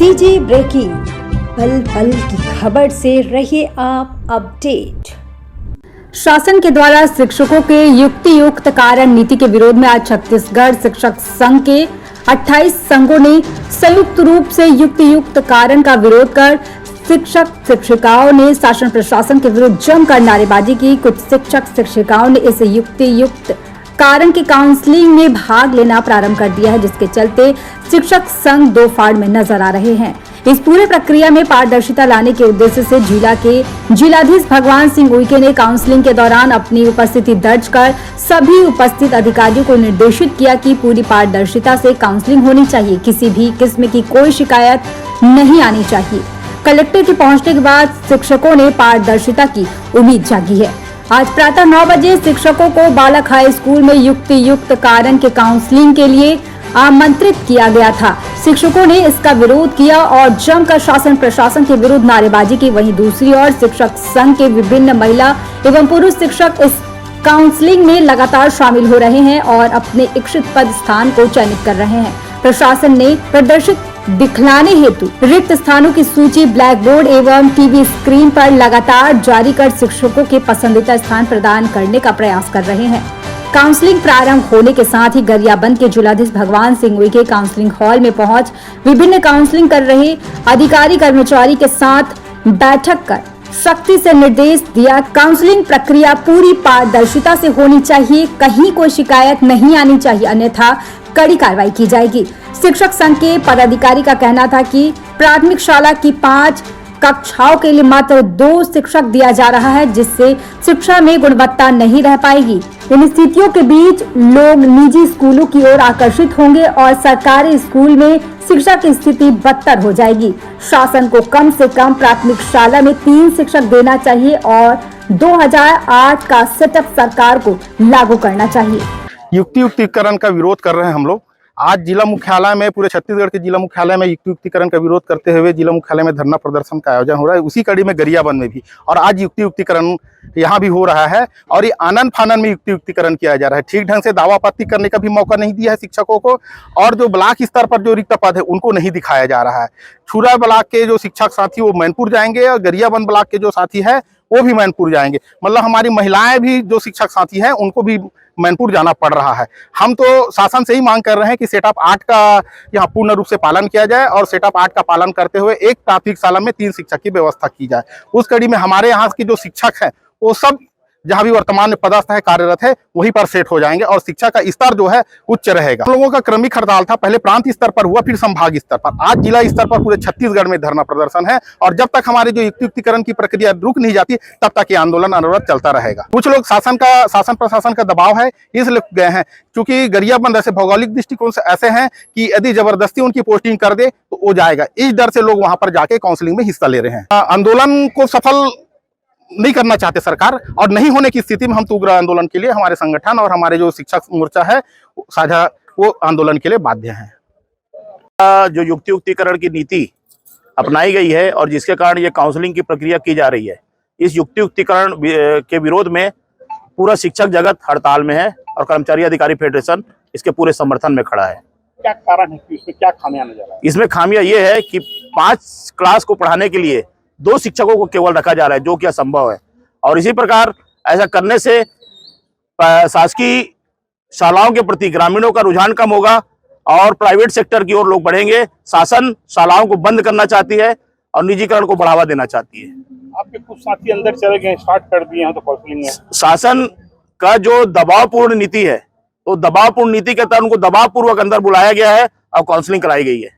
CG breaking, पल पल की खबर से रहिए आप अपडेट। शासन के द्वारा शिक्षकों के युक्तियुक्त कारण नीति के विरोध में आज छत्तीसगढ़ शिक्षक संघ के 28 संघों ने संयुक्त रूप से युक्तियुक्त कारण का विरोध कर शिक्षक शिक्षिकाओं ने शासन प्रशासन के विरुद्ध जमकर नारेबाजी की। कुछ शिक्षक शिक्षिकाओं ने इस युक्तियुक्त कारण की काउंसलिंग में भाग लेना प्रारंभ कर दिया है, जिसके चलते शिक्षक संघ दो फाड़ में नजर आ रहे हैं। इस पूरे प्रक्रिया में पारदर्शिता लाने के उद्देश्य से जिला के जिलाधीश भगवान सिंह उइके ने काउंसलिंग के दौरान अपनी उपस्थिति दर्ज कर सभी उपस्थित अधिकारियों को निर्देशित किया कि पूरी पारदर्शिता से काउंसलिंग होनी चाहिए, किसी भी किस्म की कोई शिकायत नहीं आनी चाहिए। कलेक्टर के पहुंचने के बाद शिक्षकों ने पारदर्शिता की उम्मीद जागी है। आज प्रातः 9 बजे शिक्षकों को बालक हाई स्कूल में युक्तियुक्त कारण के काउंसलिंग के लिए आमंत्रित किया गया था। शिक्षकों ने इसका विरोध किया और जमकर शासन प्रशासन के विरुद्ध नारेबाजी की। वहीं दूसरी ओर शिक्षक संघ के विभिन्न महिला एवं पुरुष शिक्षक इस काउंसलिंग में लगातार शामिल हो रहे हैं और अपने इच्छित पद स्थान को चयनित कर रहे हैं। प्रशासन ने प्रदर्शित दिखलाने हेतु रिक्त स्थानों की सूची ब्लैक बोर्ड एवं टीवी स्क्रीन पर लगातार जारी कर शिक्षकों के पसंदीदा स्थान प्रदान करने का प्रयास कर रहे हैं। काउंसलिंग प्रारंभ होने के साथ ही गरियाबंद के जिलाधीश भगवान सिंह उइके काउंसलिंग हॉल में पहुंच विभिन्न काउंसलिंग कर रहे अधिकारी कर्मचारी के साथ बैठक कर सख्ती से निर्देश दिया। काउंसलिंग प्रक्रिया पूरी पारदर्शिता से होनी चाहिए, कहीं कोई शिकायत नहीं आनी चाहिए, अन्यथा कड़ी कार्रवाई की जाएगी। शिक्षक संघ के पदाधिकारी का कहना था कि प्राथमिक शाला की 5 कक्षाओं के लिए मात्र 2 शिक्षक दिया जा रहा है, जिससे शिक्षा में गुणवत्ता नहीं रह पाएगी। इन स्थितियों के बीच लोग निजी स्कूलों की ओर आकर्षित होंगे और सरकारी स्कूल में शिक्षा की स्थिति बदतर हो जाएगी। शासन को कम से कम प्राथमिक शाला में 3 शिक्षक देना चाहिए और 2008 का सेटअप सरकार को लागू करना चाहिए। युक्तियुक्तिकरण का विरोध कर रहे हैं हम लोग। आज जिला मुख्यालय में, पूरे छत्तीसगढ़ के जिला मुख्यालय में युक्तियुक्तिकरण का विरोध करते हुए जिला मुख्यालय में धरना प्रदर्शन का आयोजन हो रहा है। उसी कड़ी में गरियाबंद में भी और आज युक्तियुक्तिकरण यहाँ भी हो रहा है और ये आनंद फानन में युक्तियुक्तिकरण किया जा रहा है। ठीक ढंग से दावा आपत्ति करने का भी मौका नहीं दिया है शिक्षकों को और जो ब्लॉक स्तर पर जो रिक्त पद है उनको नहीं दिखाया जा रहा है। छुरा ब्लॉक के जो शिक्षक साथी वो मैनपुर जाएंगे और गरियाबंद ब्लॉक के जो साथी है वो भी मैनपुर जाएंगे। मतलब हमारी महिलाएं भी जो शिक्षक साथी हैं उनको भी मैनपुर जाना पड़ रहा है। हम तो शासन से ही मांग कर रहे हैं कि सेटअप 8 का यहाँ पूर्ण रूप से पालन किया जाए और सेटअप 8 का पालन करते हुए एक प्राथमिक शाला में 3 शिक्षक की व्यवस्था की जाए। उस कड़ी में हमारे यहाँ के जो शिक्षक हैं वो सब जहाँ भी वर्तमान में पदस्थ है, कार्यरत है, वहीं पर सेट हो जाएंगे और शिक्षा का स्तर जो है उच्च रहेगा। हम लोगों का क्रमिक हड़ताल था, पहले प्रांत स्तर पर हुआ, फिर संभाग स्तर पर, आज जिला स्तर पर पूरे छत्तीसगढ़ में धरना प्रदर्शन है और जब तक हमारे जो युक्तियुक्तिकरण की प्रक्रिया रुक नहीं जाती तब तक ये आंदोलन अनवरत चलता रहेगा। कुछ लोग शासन प्रशासन का दबाव है इसलिए गए हैं, क्योंकि गरियाबंद ऐसे भौगोलिक दृष्टिकोण से ऐसे हैं कि यदि जबरदस्ती उनकी पोस्टिंग कर दे तो वो जाएगा। इस डर से लोग वहां पर जाके काउंसलिंग में हिस्सा ले रहे हैं। आंदोलन को सफल नहीं करना चाहते सरकार और नहीं होने की स्थिति में हम तो उग्र आंदोलन के लिए हमारे संगठन और हमारे जो शिक्षक मोर्चा है साझा वो आंदोलन के लिए बाध्य हैं। जो युक्तियुक्तिकरण की नीति अपनाई गई है और जिसके कारण ये काउंसलिंग की प्रक्रिया की जा रही है, इस युक्तियुक्तिकरण के विरोध में पूरा शिक्षक जगत हड़ताल में है और कर्मचारी अधिकारी फेडरेशन इसके पूरे समर्थन में खड़ा है। क्या कारण है कि इसमें क्या खामियां नजर आ रहा है? इसमें खामियां ये है कि 5 क्लास को पढ़ाने के लिए 2 शिक्षकों को केवल रखा जा रहा है, जो कि असंभव है और इसी प्रकार ऐसा करने से शासकीय शालाओं के प्रति ग्रामीणों का रुझान कम होगा और प्राइवेट सेक्टर की ओर लोग बढ़ेंगे। शासन शालाओं को बंद करना चाहती है और निजीकरण को बढ़ावा देना चाहती है। आपके कुछ साथी अंदर चले गए, स्टार्ट कर दिए हैं तो काउंसलिंग में शासन का जो दबावपूर्ण नीति है, तो दबावपूर्ण नीति के तहत उनको दबावपूर्वक अंदर बुलाया गया है और काउंसलिंग कराई गई है।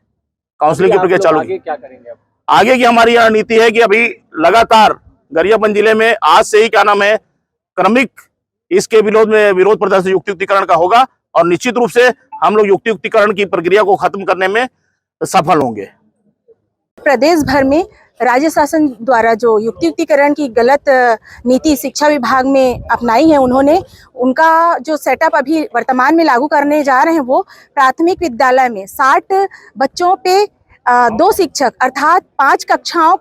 काउंसलिंग की प्रक्रिया चालू। आगे क्या करेंगे आप? आगे की हमारी यह नीति है कि अभी लगातार गरियाबंद जिले में आज से ही क्या नाम है क्रमिक इसके विरोध प्रदर्शन युक्तियुक्तिकरण का होगा और निश्चित रूप से हम लोग युक्तियुक्तिकरण की प्रक्रिया को खत्म करने में सफल होंगे। प्रदेश भर में राज्य शासन द्वारा जो युक्तियुक्तिकरण की गलत नीति शिक्षा विभाग में अपनाई है, उनका जो सेटअप अभी वर्तमान में लागू करने जा रहे हैं वो प्राथमिक विद्यालय में 60 बच्चों पे 2 शिक्षक अर्थात 5 कक्षाओं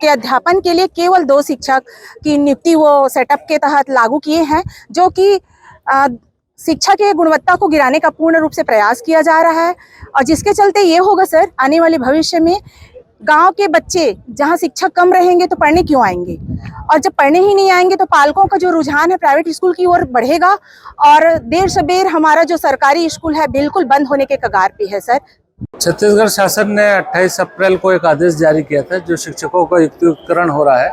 के अध्यापन के लिए केवल 2 शिक्षक की नियुक्ति वो सेटअप के तहत लागू किए हैं, जो कि शिक्षा के गुणवत्ता को गिराने का पूर्ण रूप से प्रयास किया जा रहा है। और जिसके चलते ये होगा सर, आने वाले भविष्य में गांव के बच्चे जहां शिक्षक कम रहेंगे तो पढ़ने क्यों आएंगे, और जब पढ़ने ही नहीं आएंगे तो पालकों का जो रुझान है प्राइवेट स्कूल की ओर बढ़ेगा और देर सबेर हमारा जो सरकारी स्कूल है बिल्कुल बंद होने के कगार पे है सर। छत्तीसगढ़ शासन ने 28 अप्रैल को एक आदेश जारी किया था जो शिक्षकों का युक्तियुक्तकरण हो रहा है।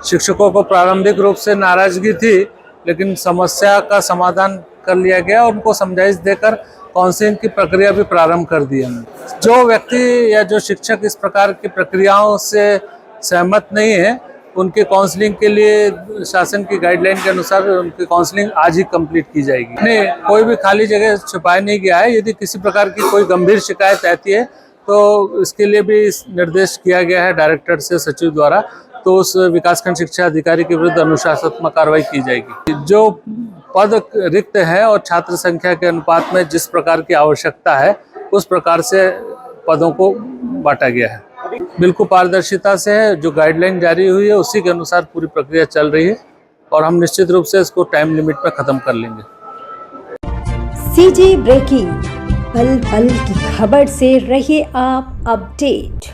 शिक्षकों को प्रारंभिक रूप से नाराजगी थी, लेकिन समस्या का समाधान कर लिया गया और उनको समझाइश देकर काउंसलिंग की प्रक्रिया भी प्रारंभ कर दी हमने। जो व्यक्ति या जो शिक्षक इस प्रकार की प्रक्रियाओं से सहमत नहीं है, उनके काउंसलिंग के लिए शासन की गाइडलाइन के अनुसार उनकी काउंसलिंग आज ही कंप्लीट की जाएगी। नहीं, कोई भी खाली जगह छुपाया नहीं गया है। यदि किसी प्रकार की कोई गंभीर शिकायत आती है तो इसके लिए भी निर्देश किया गया है डायरेक्टर से सचिव द्वारा, तो उस विकासखंड शिक्षा अधिकारी के विरुद्ध अनुशासनात्मक कार्रवाई की जाएगी। जो पद रिक्त है और छात्र संख्या के अनुपात में जिस प्रकार की आवश्यकता है उस प्रकार से पदों को बांटा गया है। बिल्कुल पारदर्शिता से है, जो गाइडलाइन जारी हुई है उसी के अनुसार पूरी प्रक्रिया चल रही है और हम निश्चित रूप से इसको टाइम लिमिट में खत्म कर लेंगे। सीजी ब्रेकिंग, पल पल की खबर से रहिए आप अपडेट।